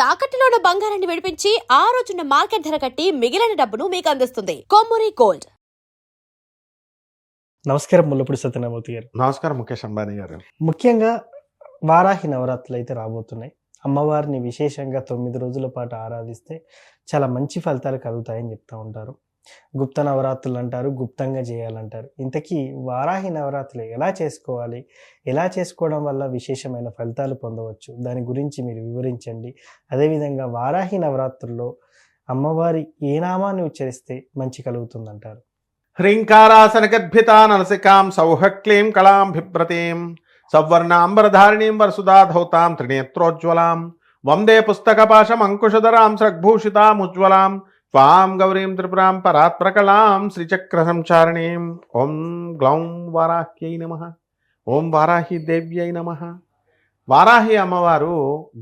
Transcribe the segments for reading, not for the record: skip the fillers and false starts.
తాకట్టులో ఉన్న బంగారాన్ని విడిపించి ఆ రోజున్న మార్కెట్ ధర కట్టి మిగిలిన డబ్బును మీకు అందిస్తుంది కొమ్మూరి గోల్డ్. నమస్కారం ముల్లపూడి సత్యనారాయణమూర్తి గారు. నమస్కారం ముఖేష్ అంబానీ గారు. ముఖ్యంగా వారాహి నవరాత్రులు అయితే రాబోతున్నాయి. అమ్మవారిని విశేషంగా 9 రోజుల పాటు ఆరాధిస్తే చాలా మంచి ఫలితాలు కలుగుతాయని చెప్తూ ఉంటారు. గుప్త నవరాత్రులు అంటారు, గుప్తంగా చేయాలంటారు. ఇంతకీ వారాహి నవరాత్రులు ఎలా చేసుకోవాలి, ఎలా చేసుకోవడం వల్ల విశేషమైన ఫలితాలు పొందవచ్చు, దాని గురించి మీరు వివరించండి. అదేవిధంగా వారాహి నవరాత్రుల్లో అమ్మవారి ఏ నామాన్ని ఉచ్చరిస్తే మంచి కలుగుతుందంటారు? హ్రీంకారాసనగద్భితా నలసికాం సౌహక్లీం కళాం బిభ్రతీం సవర్ణాంబరధారిణీం వరసుధాధౌతాం త్రినేత్రోజ్వలాం వందే పుస్తకపాశం అంకుశధరాం స్రగ్భూషితాముజ్వలాం త్వాం గౌరీం త్రిపురాం పరాత్ప్రకళాం శ్రీచక్ర సంచారిణీం. ఓం గ్లౌం వారాహ్యై నమః. ఓం వారాహి దేవ్యై నమః. వారాహి అమ్మవారు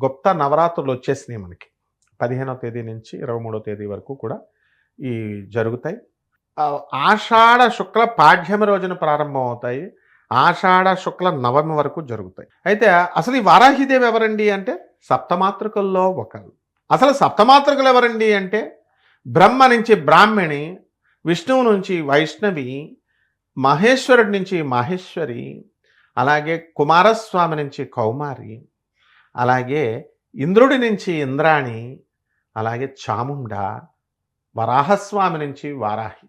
గుప్త నవరాత్రులు వచ్చేసినాయి మనకి. 15వ తేదీ నుంచి 23వ తేదీ వరకు కూడా ఈ జరుగుతాయి. ఆషాఢ శుక్ల పాడ్యమి రోజున ప్రారంభం అవుతాయి. ఆషాఢ శుక్ల నవమి వరకు జరుగుతాయి. అయితే అసలు ఈ వారాహిదేవి ఎవరండి అంటే సప్తమాతృకుల్లో ఒకరు. అసలు సప్తమాతృకులు ఎవరండి అంటే బ్రహ్మ నుంచి బ్రాహ్మణి, విష్ణువు నుంచి వైష్ణవి, మహేశ్వరుడి నుంచి మాహేశ్వరి, అలాగే కుమారస్వామి నుంచి కౌమారి, అలాగే ఇంద్రుడి నుంచి ఇంద్రాణి, అలాగే చాముండ, వరాహస్వామి నుంచి వారాహి.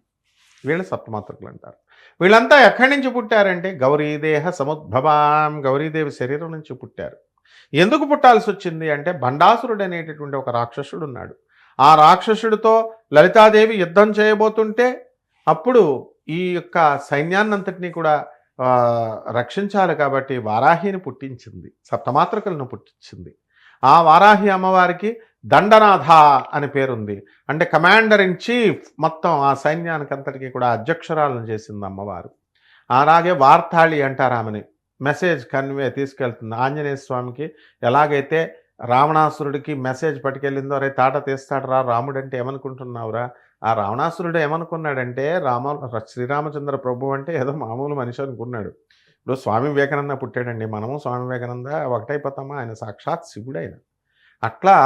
వీళ్ళు సప్తమాతృకులు అంటారు. వీళ్ళంతా ఎక్కడి నుంచి పుట్టారంటే గౌరీదేహ సముద్భవాం, గౌరీదేవి శరీరం నుంచి పుట్టారు. ఎందుకు పుట్టాల్సి వచ్చింది అంటే బండాసురుడు అనేటటువంటి ఒక రాక్షసుడు ఉన్నాడు. ఆ రాక్షసుడితో లలితాదేవి యుద్ధం చేయబోతుంటే అప్పుడు ఈ యొక్క సైన్యాన్నంతటినీ కూడా రక్షించాలి కాబట్టి వారాహిని పుట్టించింది, సప్తమాతృకులను పుట్టించింది. ఆ వారాహి అమ్మవారికి దండనాథ అని పేరుంది. అంటే కమాండర్ ఇన్ చీఫ్, మొత్తం ఆ సైన్యానికి అంతటికీ కూడా అధ్యక్షురాలను చేసింది అమ్మవారు. అలాగే వార్తాళి అంటారు ఆమెని, మెసేజ్ తీసుకెళ్తుంది. ఆంజనేయ స్వామికి ఎలాగైతే రావణాసురుడికి మెసేజ్ పట్టుకెళ్ళిందో, అరే తాట తీస్తాడు రా రాముడు అంటే ఏమనుకుంటున్నావురా, ఆ రావణాసురుడు ఏమనుకున్నాడంటే శ్రీరామచంద్ర ప్రభు అంటే ఏదో మామూలు మనిషి అనుకున్నాడు. ఇప్పుడు స్వామి వివేకానంద పుట్టాడండి, మనము స్వామి వివేకానంద ఒకటైపోతామా? ఆయన సాక్షాత్ శివుడు. ఆయన అట్లా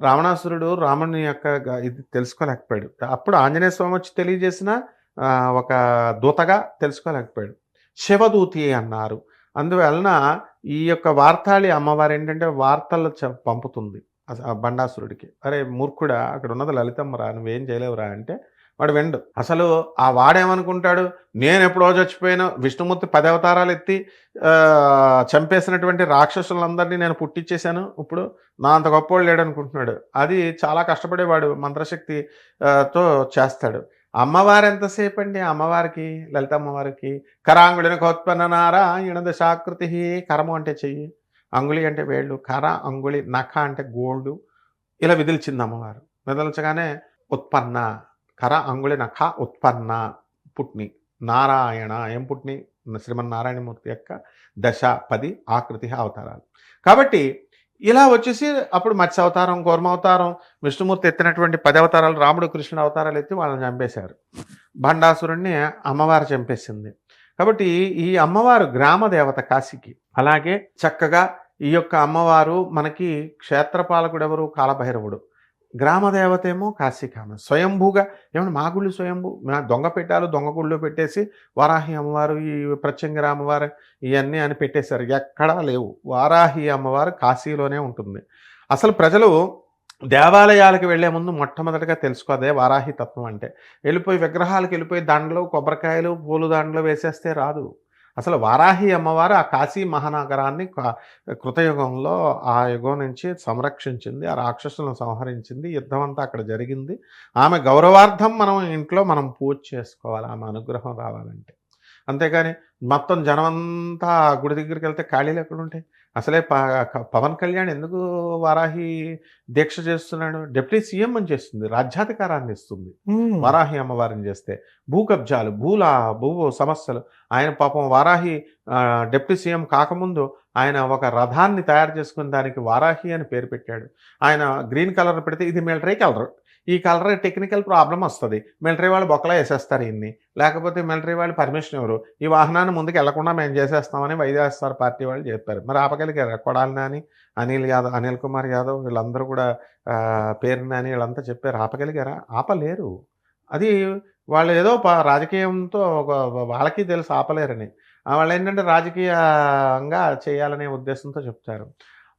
రావణాసురుడు రాముని యొక్క ఇది తెలుసుకోలేకపోయాడు. అప్పుడు ఆంజనేయ స్వామి వచ్చి తెలియజేసిన ఒక దూతగా తెలుసుకోలేకపోయాడు. శివదూతి అన్నారు. అందువలన ఈ యొక్క వార్తాళి అమ్మవారు ఏంటంటే వార్తలు పంపుతుంది బండాసురుడికి. అరే మూర్ఖుడా, అక్కడ ఉన్నది లలితమ్మరా, నువ్వేం చేయలేవురా అంటే వాడు వెండు. అసలు ఆ వాడేమనుకుంటాడు, నేను ఎప్పుడో చచ్చిపోయాను, విష్ణుమూర్తి 10 అవతారాలు ఎత్తి చంపేసినటువంటి రాక్షసులందరినీ నేను పుట్టించేశాను, ఇప్పుడు నా అంత గొప్పవాడు లేడు అనుకుంటున్నాడు. అది చాలా కష్టపడేవాడు మంత్రశక్తితో చేస్తాడు. అమ్మవారు ఎంతసేపు అండి, అమ్మవారికి లలిత అమ్మవారికి కరాంగుళిన కోత్పన్న నారాయణ దశాకృతి. కరము అంటే చెయ్యి, అంగుళి అంటే వేళ్ళు, కర అంగుళి నఖ అంటే గోల్డ్. ఇలా విదిల్చింది అమ్మవారు. విదిల్చగానే ఉత్పన్న, కర అంగుళి నఖ ఉత్పన్న పుట్ని నారాయణ. ఏం పుట్ని? శ్రీమన్నారాయణమూర్తి యొక్క 10 ఆకృతి అవతారాలు. కాబట్టి ఇలా వచ్చేసి అప్పుడు మత్స్య అవతారం, కూర్మ అవతారం, విష్ణుమూర్తి ఎత్తినటువంటి 10 అవతారాలు, రాముడు కృష్ణుడు అవతారాలు ఎత్తి వాళ్ళని చంపేశారు. భండాసురుణ్ణి అమ్మవారు చంపేసింది. కాబట్టి ఈ అమ్మవారు గ్రామ దేవత కాశీకి. అలాగే చక్కగా ఈ యొక్క అమ్మవారు మనకి క్షేత్రపాలకుడు ఎవరు? కాలభైరవుడు. గ్రామదేవత ఏమో కాశీకామ. స్వయంభూగా ఏమన్నా మా గుళ్ళు స్వయంభూ, దొంగ పెట్టాలు దొంగ గుళ్ళు పెట్టేసి వారాహి అమ్మవారు, ఈ ప్రత్యంగిర అమ్మవారు ఇవన్నీ అని పెట్టేశారు. ఎక్కడా లేవు. వారాహి అమ్మవారు కాశీలోనే ఉంటుంది. అసలు ప్రజలు దేవాలయాలకు వెళ్లే ముందు మొట్టమొదటిగా తెలుసుకోదే వారాహి తత్వం అంటే. వెళ్ళిపోయి విగ్రహాలకు వెళ్ళిపోయి దండలు, కొబ్బరికాయలు, పూలు దండలు వేసేస్తే రాదు. అసలు వారాహి అమ్మవారు ఆ కాశీ మహానగరాన్ని కృతయుగంలో ఆ యుగం నుంచి సంరక్షించింది, ఆ రాక్షసులను సంహరించింది. యుద్ధం అంతా అక్కడ జరిగింది. ఆమె గౌరవార్థం మనం పూజ చేసుకోవాలి, ఆమె అనుగ్రహం రావాలంటే. అంతేగాని మొత్తం జనమంతా గుడి దగ్గరికి వెళ్తే ఖాళీలు ఎక్కడుంటాయి? అసలే పవన్ కళ్యాణ్ ఎందుకు వారాహి దీక్ష చేస్తున్నాడు? డిప్యూటీ సీఎం అని చేస్తుంది, రాజ్యాధికారాన్ని ఇస్తుంది వారాహి అమ్మవారిని చేస్తే. భూ కబ్జాలు, భూ సమస్యలు. ఆయన పాపం వారాహి డిప్యూటీ సీఎం కాకముందు ఆయన ఒక రథాన్ని తయారు చేసుకుని దానికి వారాహి అని పేరు పెట్టాడు. ఆయన గ్రీన్ కలర్ పెడితే ఇది మిలిటరీ కలర్, ఈ కలర్ టెక్నికల్ ప్రాబ్లం వస్తుంది, మిలిటరీ వాళ్ళు బొక్కలా వేసేస్తారు ఇన్ని, లేకపోతే మిలిటరీ వాళ్ళు పర్మిషన్ ఎవరు, ఈ వాహనాన్ని ముందుకు వెళ్లకుండా మేము చేసేస్తామని వైఎస్ఆర్ పార్టీ వాళ్ళు చెప్పారు. మరి ఆపగలిగారు? కొడాలి నాని, అనిల్ కుమార్ యాదవ్ వీళ్ళందరూ కూడా పేరు నాని వీళ్ళంతా చెప్పారు. ఆపగలిగారా? ఆపలేరు. అది వాళ్ళు ఏదో రాజకీయంతో వాళ్ళకి తెలుసు ఆపలేరని. వాళ్ళు ఏంటంటే రాజకీయంగా చేయాలనే ఉద్దేశంతో చెప్తారు.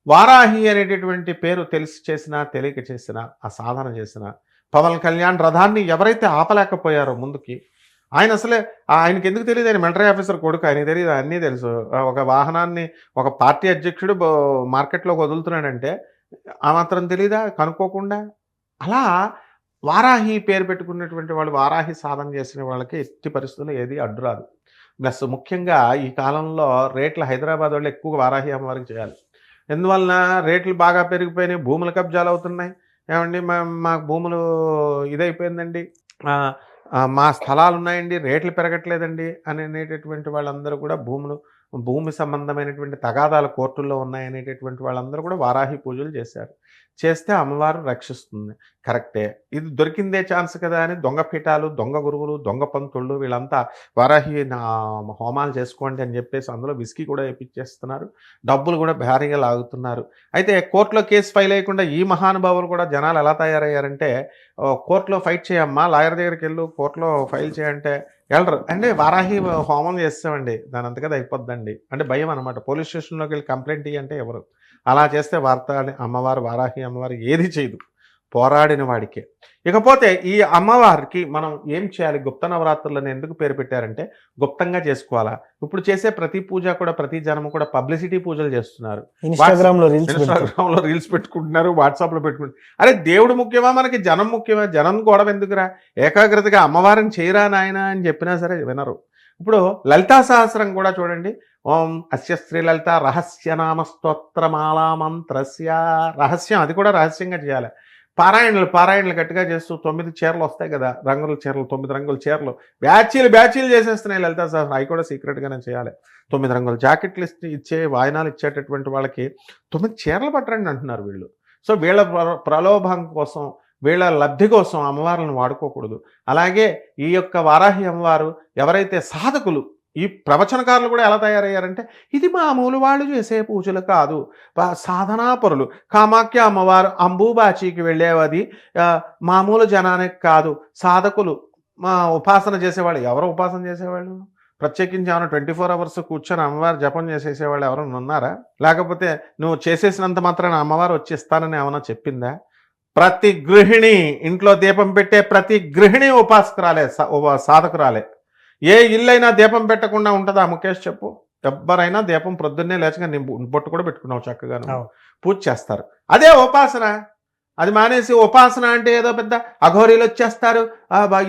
వారాహి అనేటటువంటి పేరు తెలిసి చేసినా తెలియక చేసినా ఆ సాధన చేసిన పవన్ కళ్యాణ్ రథాన్ని ఎవరైతే ఆపలేకపోయారో ముందుకి, ఆయన అసలే ఆయనకి ఎందుకు తెలియదు, ఆయన మిలిటరీ ఆఫీసర్ కొడుకు, ఆయనకి తెలియదు, అన్నీ తెలుసు. ఒక వాహనాన్ని ఒక పార్టీ అధ్యక్షుడు మార్కెట్లోకి వదులుతున్నాడంటే ఆ మాత్రం తెలీదా కనుక్కోకుండా? అలా వారాహి పేరు పెట్టుకున్నటువంటి వాళ్ళు, వారాహి సాధన చేసిన వాళ్ళకి ఎట్టి పరిస్థితుల్లో ఏది అడ్డు రాదు. ప్లస్ ముఖ్యంగా ఈ కాలంలో రేట్లు హైదరాబాద్ వాళ్ళు ఎక్కువగా వారాహి అమ్మవారికి చేయాలి. ఎందువలన రేట్లు బాగా పెరిగిపోయినాయి, భూముల కబ్జాలు అవుతున్నాయి. ఏమండి మాకు భూములు ఇదైపోయిందండి, మా స్థలాలు ఉన్నాయండి, రేట్లు పెరగట్లేదండి అని అనేటటువంటి వాళ్ళందరూ కూడా భూమి సంబంధమైనటువంటి తగాదాల కోర్టుల్లో ఉన్నాయనేటటువంటి వాళ్ళందరూ కూడా వారాహి పూజలు చేశారు. చేస్తే అమ్మవారు రక్షిస్తుంది. కరెక్టే, ఇది దొరికిందే ఛాన్స్ కదా అని దొంగ పీఠాలు, దొంగ గురువులు, దొంగ పంతుళ్ళు వీళ్ళంతా వారాహి హోమాలు చేసుకోండి అని చెప్పేసి అందులో విస్కీ కూడా వేయించేస్తున్నారు, డబ్బులు కూడా భారీగా లాగుతున్నారు. అయితే కోర్టులో కేసు ఫైల్ అయ్యకుండా ఈ మహానుభావులు కూడా జనాలు ఎలా తయారయ్యారంటే, కోర్టులో ఫైట్ చేయమ్మా, లాయర్ దగ్గరికి వెళ్ళు, కోర్టులో ఫైల్ చేయంటే వెళ్ళరు. అంటే వారాహి హోమం చేస్తామండి, దాని అంతకదా అయిపోద్దండి అంటే భయం అనమాట. పోలీస్ స్టేషన్లోకి వెళ్ళి కంప్లైంట్ ఇవ్వంటే ఎవరు? అలా చేస్తే అమ్మవారు, వారాహి అమ్మవారు ఏది చేయదు, పోరాడిన వాడికే. ఇకపోతే ఈ అమ్మవారికి మనం ఏం చేయాలి? గుప్త నవరాత్రులను ఎందుకు పేరు పెట్టారంటే గుప్తంగా చేసుకోవాలా. ఇప్పుడు చేసే ప్రతి పూజ కూడా, ప్రతి జనము కూడా పబ్లిసిటీ పూజలు చేస్తున్నారు. ఇన్స్టాగ్రామ్లో రీల్స్ పెట్టుకుంటున్నారు, వాట్సాప్లో పెట్టుకుంటున్నారు. అరే దేవుడు ముఖ్యమా మనకి, జనం ముఖ్యమా? జనం గొడవ ఎందుకురా? ఏకాగ్రతగా అమ్మవారిని చేయరా నాయన అని చెప్పినా సరే వినరు. ఇప్పుడు లలితా సహస్రం కూడా చూడండి. ఓం అస్య శ్రీలలిత రహస్యనామ స్తోత్రమాలా మంత్రస్య, రహస్యం, అది కూడా రహస్యంగా చేయాలి. పారాయణలు గట్టిగా చేస్తూ 9 చీరలు వస్తాయి కదా, రంగుల చీరలు, 9 రంగుల చీరలు బ్యాచీలు చేసేస్తున్నాయి లలితా సహస్రం. అవి కూడా సీక్రెట్గానే చేయాలి. 9 రంగుల జాకెట్లు ఇచ్చే వాయినాలు ఇచ్చేటటువంటి వాళ్ళకి 9 చీరలు పట్టరండి అంటున్నారు వీళ్ళు. సో వీళ్ళ ప్రలోభం కోసం, వీళ్ళ లబ్ధి కోసం అమ్మవార్లను వాడుకోకూడదు. అలాగే ఈ యొక్క వారాహి అమ్మవారు ఎవరైతే సాధకులు, ఈ ప్రవచనకారులు కూడా ఎలా తయారయ్యారంటే, ఇది మామూలు వాళ్ళు చేసే పూజలు కాదు, సాధనాపరులు. కామాఖ్య అమ్మవారు అంబుబాచికి వెళ్ళేవది మామూలు జనానికి కాదు, సాధకులు, ఉపాసన చేసేవాళ్ళు. ఎవరు ఉపాసన చేసేవాళ్ళు? ప్రత్యేకించి ఏమైనా 24 hours కూర్చొని అమ్మవారు జపం చేసేసేవాళ్ళు ఎవరైనా ఉన్నారా? లేకపోతే నువ్వు చేసేసినంత మాత్రాన అమ్మవారు వచ్చి ఇస్తానని ఏమైనా చెప్పిందా? ప్రతి గృహిణి, ఇంట్లో దీపం పెట్టే ప్రతి గృహిణి ఉపాసకురాలే, సాధకురాలే. ఏ ఇల్లైనా దీపం పెట్టకుండా ఉంటుందా ముఖేష్ చెప్పు? ఎవ్వరైనా దీపం ప్రొద్దున్నే లేచగా బొట్టు కూడా పెట్టుకున్నావు చక్కగా, పూజ చేస్తారు. అదే ఉపాసన. అది మానేసి ఉపాసన అంటే ఏదో పెద్ద అఘోరీలు వచ్చేస్తారు,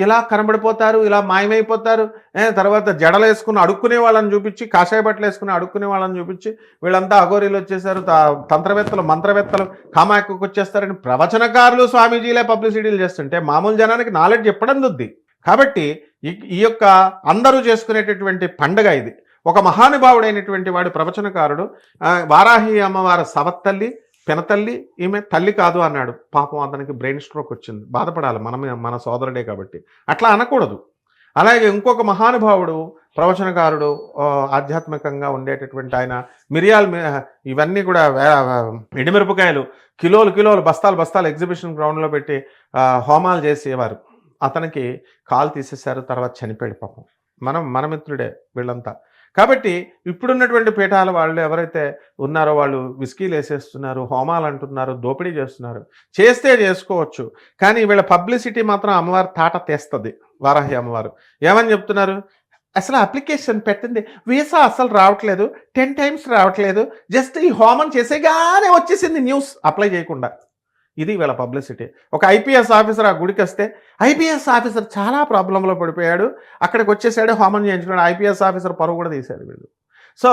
ఇలా కనబడిపోతారు, ఇలా మాయమైపోతారు, తర్వాత జడలు వేసుకుని అడుక్కునే వాళ్ళని చూపించి, కాషాయ బట్టలు వేసుకుని అడుక్కునే వాళ్ళని చూపించి వీళ్ళంతా అఘోరీలు వచ్చేసారు, తంత్రవేత్తలు, మంత్రవేత్తలు కామాయకు వచ్చేస్తారని ప్రవచనకారులు, స్వామీజీలే పబ్లిసిటీలు చేస్తుంటే మామూలు జనానికి నాలెడ్జ్ ఎప్పడం దుద్ది. కాబట్టి ఈ యొక్క అందరూ చేసుకునేటటువంటి పండగ ఇది. ఒక మహానుభావుడైనటువంటి వాడు ప్రవచనకారుడు వారాహి అమ్మవారి సవత్తల్లి, పినతల్లి, ఈమె తల్లి కాదు అన్నాడు. పాపం అతనికి బ్రెయిన్ స్ట్రోక్ వచ్చింది. బాధపడాలి, మన సోదరుడే కాబట్టి. అట్లా అనకూడదు. అలాగే ఇంకొక మహానుభావుడు ప్రవచనకారుడు, ఆధ్యాత్మికంగా ఉండేటటువంటి ఆయన ఇవన్నీ కూడా ఎండుమిరపకాయలు కిలోలు బస్తాలు ఎగ్జిబిషన్ గ్రౌండ్లో పెట్టి హోమాలు చేసేవారు. అతనికి కాలు తీసేశారు, తర్వాత చనిపోయాడు పాపం. మన మిత్రుడే వీళ్ళంతా. కాబట్టి ఇప్పుడున్నటువంటి పీఠాల వాళ్ళు ఎవరైతే ఉన్నారో వాళ్ళు విస్కీలు వేసేస్తున్నారు, హోమాలు అంటున్నారు, దోపిడీ చేస్తున్నారు. చేస్తే చేసుకోవచ్చు, కానీ వీళ్ళ పబ్లిసిటీ మాత్రం అమ్మవారు తాట తీస్తుంది. వారాహి అమ్మవారు ఏమని చెప్తున్నారు? అసలు అప్లికేషన్ పెట్టింది, వీసా అసలు రావట్లేదు, 10 times రావట్లేదు, జస్ట్ ఈ హోమం చేసేగానే వచ్చేసింది న్యూస్, అప్లై చేయకుండా. ఇది వీళ్ళ పబ్లిసిటీ. ఒక ఐపీఎస్ ఆఫీసర్ ఆ గుడికి వస్తే, ఐపీఎస్ ఆఫీసర్ చాలా ప్రాబ్లంలో పడిపోయాడు, అక్కడికి వచ్చేసాడు, హోమం చేయించుకున్నాడు, ఐపీఎస్ ఆఫీసర్ పరువు కూడా తీశారు వీళ్ళు. సో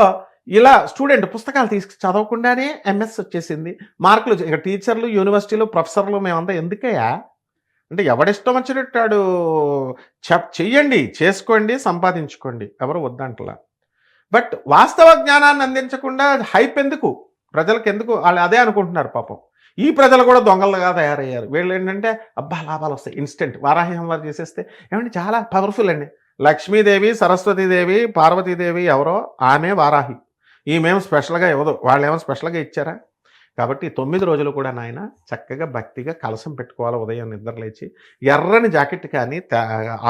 ఇలా స్టూడెంట్ పుస్తకాలు చదవకుండానే ఎంఎస్ వచ్చేసింది, మార్కులు. ఇక టీచర్లు, యూనివర్సిటీలు, ప్రొఫెసర్లు మేమంతా ఎందుకయ్యా అంటే ఎవడిష్టం వచ్చినట్టాడు చెయ్యండి, చేసుకోండి, సంపాదించుకోండి, ఎవరు వద్దంటలా. బట్ వాస్తవ జ్ఞానాన్ని అందించకుండా హైప్ ఎందుకు, ప్రజలకు ఎందుకు, వాళ్ళు అదే అనుకుంటున్నారు పాపం. ఈ ప్రజలు కూడా దొంగలుగా తయారయ్యారు. వీళ్ళు ఏంటంటే అబ్బా లాభాలు వస్తాయి ఇన్స్టెంట్, వారాహి అమ్మవారు చేసేస్తే ఏమంటే చాలా పవర్ఫుల్ అండి. లక్ష్మీదేవి, సరస్వతీదేవి, పార్వతీదేవి ఎవరో, ఆమె వారాహి. ఈమెం స్పెషల్గా ఇవ్వదు, వాళ్ళు ఏమో స్పెషల్గా ఇచ్చారా? కాబట్టి 9 రోజులు కూడా నాయన చక్కగా భక్తిగా కలశం పెట్టుకోవాలి. ఉదయం నిద్ర లేచి ఎర్రని జాకెట్ కానీ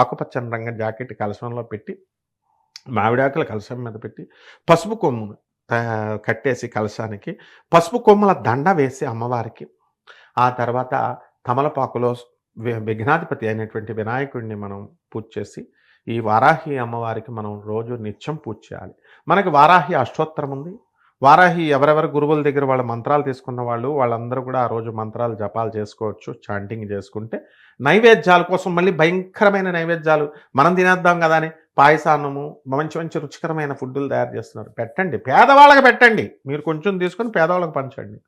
ఆకుపచ్చని రంగు జాకెట్ కలశంలో పెట్టి, మామిడాకుల కలశం మీద పెట్టి, పసుపు కొమ్మును కట్టేసి కలశానికి పసుపు కొమ్మల దండ వేసి అమ్మవారికి, ఆ తర్వాత తమలపాకులో విఘ్నాధిపతి అయినటువంటి వినాయకుడిని మనం పూజ చేసి, ఈ వారాహి అమ్మవారికి మనం రోజు నిత్యం పూజ చేయాలి. మనకి వారాహి అష్టోత్తరం ఉంది. వారాహి ఎవరెవరు గురువుల దగ్గర వాళ్ళ మంత్రాలు తీసుకున్న వాళ్ళందరూ కూడా ఆ రోజు మంత్రాలు జపాలు చేసుకోవచ్చు, చాంటింగ్ చేసుకుంటే. నైవేద్యాల కోసం మళ్ళీ భయంకరమైన నైవేద్యాలు మనం తినేద్దాం కదా అని పాయసాన్నము, మంచి మంచి రుచికరమైన ఫుడ్డులు తయారు చేస్తున్నారు. పెట్టండి, పేదవాళ్ళకి పెట్టండి. మీరు కొంచెం తీసుకొని పేదవాళ్ళకి పంచండి.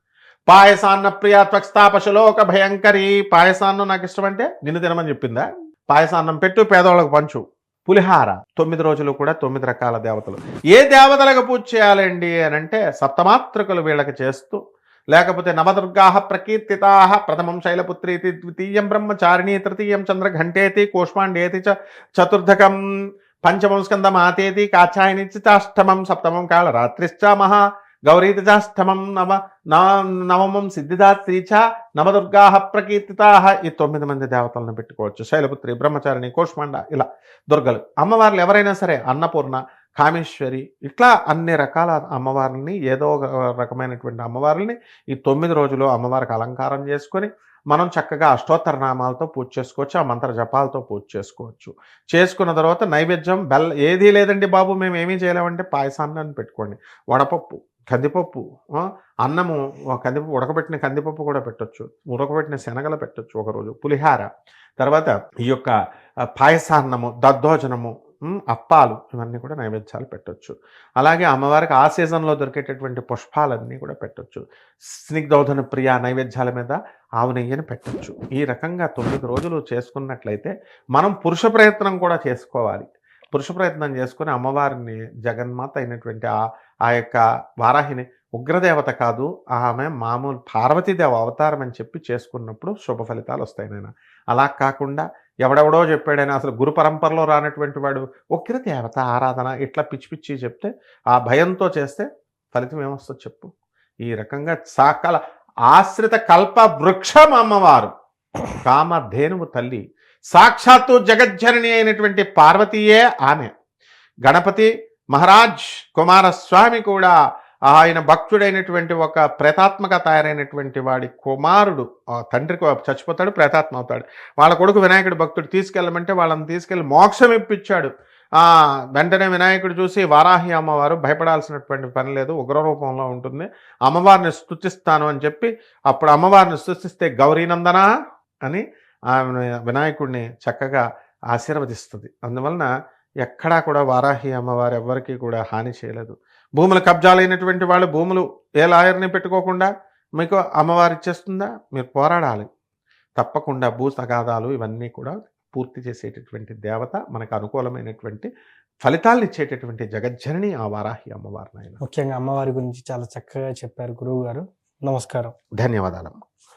పాయసాన్న ప్రియా త్వక్స్తాపశలోక భయంకరి. పాయసాన్నం నాకు ఇష్టం అంటే నిన్ను తినమని చెప్పిందా? పాయసాన్నం పెట్టు, పేదవాళ్ళకి పంచు. పులిహార 9 రోజులు కూడా 9 రకాల దేవతలు. ఏ దేవతలకు పూజ చేయాలండి అని అంటే సప్తమాతృకలు వీళ్ళకి చేస్తూ, లేకపోతే నవదుర్గా ప్రకీర్తితా, ప్రథమం శైలపుత్రీతి, ద్వితీయం బ్రహ్మచారిణి, తృతీయం చంద్రఘంటేతి, కూష్మాండేతి చతుర్థకం, పంచమం స్కందమాతేతి, కాచాయని చాష్టమం, సప్తమం కాళరాత్రిశ్చ మహా గౌరీతిచాష్టమం, నవమం సిద్ధిదాత్రి చ, నవదుర్గా ప్రకీర్తితా. ఈ 9 మంది దేవతలను పెట్టుకోవచ్చు. శైలపుత్రి, బ్రహ్మచారిణి, కూష్మాండ, ఇలా దుర్గలు. అమ్మవార్లు ఎవరైనా సరే, అన్నపూర్ణ, కామేశ్వరి, ఇట్లా అన్ని రకాల అమ్మవార్లని, ఏదో ఒక రకమైనటువంటి అమ్మవార్లని ఈ 9 రోజులు అమ్మవారికి అలంకారం చేసుకొని మనం చక్కగా అష్టోత్తర నామాలతో పూజ చేసుకోవచ్చు, ఆ మంత్ర జపాలతో పూజ చేసుకోవచ్చు. చేసుకున్న తర్వాత నైవేద్యం ఏదీ లేదండి బాబు మేము ఏమీ చేయలేమంటే పాయసాన్ని పెట్టుకోండి. వడపప్పు, కందిపప్పు, అన్నము, ఉడకబెట్టిన కందిపప్పు కూడా పెట్టొచ్చు, ఉడకబెట్టిన శనగలు పెట్టొచ్చు ఒకరోజు, పులిహార, తర్వాత ఈ యొక్క పాయసాన్నము, దద్దోజనము, అప్పాలు, ఇవన్నీ కూడా నైవేద్యాలు పెట్టొచ్చు. అలాగే అమ్మవారికి ఆ సీజన్లో దొరికేటటువంటి పుష్పాలన్నీ కూడా పెట్టొచ్చు. స్నిగ్ధౌధన ప్రియ నైవేద్యాల మీద ఆవు నెయ్యిని పెట్టొచ్చు. ఈ రకంగా 9 రోజులు చేసుకున్నట్లయితే మనం పురుష ప్రయత్నం కూడా చేసుకోవాలి. పురుష ప్రయత్నం చేసుకుని అమ్మవారిని, జగన్మాత అయినటువంటి ఆ యొక్క వారాహిని, ఉగ్రదేవత కాదు ఆమె మామూలు పార్వతీదేవ అవతారం అని చెప్పి చేసుకున్నప్పుడు శుభ ఫలితాలు వస్తాయి నాయన. అలా కాకుండా ఎవడెవడో చెప్పాడైనా, అసలు గురు పరంపరలో రానటువంటి వాడు ఉగ్రదేవత ఆరాధన ఇట్లా పిచ్చి పిచ్చి చెప్తే, ఆ భయంతో చేస్తే ఫలితం ఏమొస్తుందో చెప్పు. ఈ రకంగా సకల ఆశ్రిత కల్ప వృక్షం అమ్మవారు, కామధేనువు తల్లి, సాక్షాత్తు జగజ్జనని అయినటువంటి పార్వతీయే ఆమె. గణపతి మహారాజ్ కుమారస్వామి కూడా ఆయన భక్తుడైనటువంటి ఒక ప్రేతాత్మక తయారైనటువంటి వాడి కుమారుడు. తండ్రికి చచ్చిపోతాడు, ప్రేతాత్మ అవుతాడు. వాళ్ళ కొడుకు వినాయకుడి భక్తుడు, తీసుకెళ్ళమంటే వాళ్ళని తీసుకెళ్ళి మోక్షం ఇప్పించాడు. వెంటనే వినాయకుడు చూసి, వారాహి అమ్మవారు భయపడాల్సినటువంటి పని లేదు, ఉగ్రరూపంలో ఉంటుంది, అమ్మవారిని స్తుతిస్తాను అని చెప్పి, అప్పుడు అమ్మవారిని స్తుతిస్తే గౌరీనందన అని వినాయకుడిని చక్కగా ఆశీర్వదిస్తుంది. అందువలన ఎక్కడా కూడా వారాహి అమ్మవారు ఎవ్వరికీ కూడా హాని చేయలేదు. భూముల కబ్జాలైనటువంటి వాళ్ళు భూములు ఏ లాయర్ని పెట్టుకోకుండా మీకు అమ్మవారు ఇచ్చేస్తుందా? మీరు పోరాడాలి తప్పకుండా. భూ తగాదాలు ఇవన్నీ కూడా పూర్తి చేసేటటువంటి దేవత, మనకు అనుకూలమైనటువంటి ఫలితాలను ఇచ్చేటటువంటి జగజ్జనని ఆ వారాహి అమ్మవారు నాయన. ముఖ్యంగా అమ్మవారి గురించి చాలా చక్కగా చెప్పారు గురువు గారు. నమస్కారం. ధన్యవాదాలు.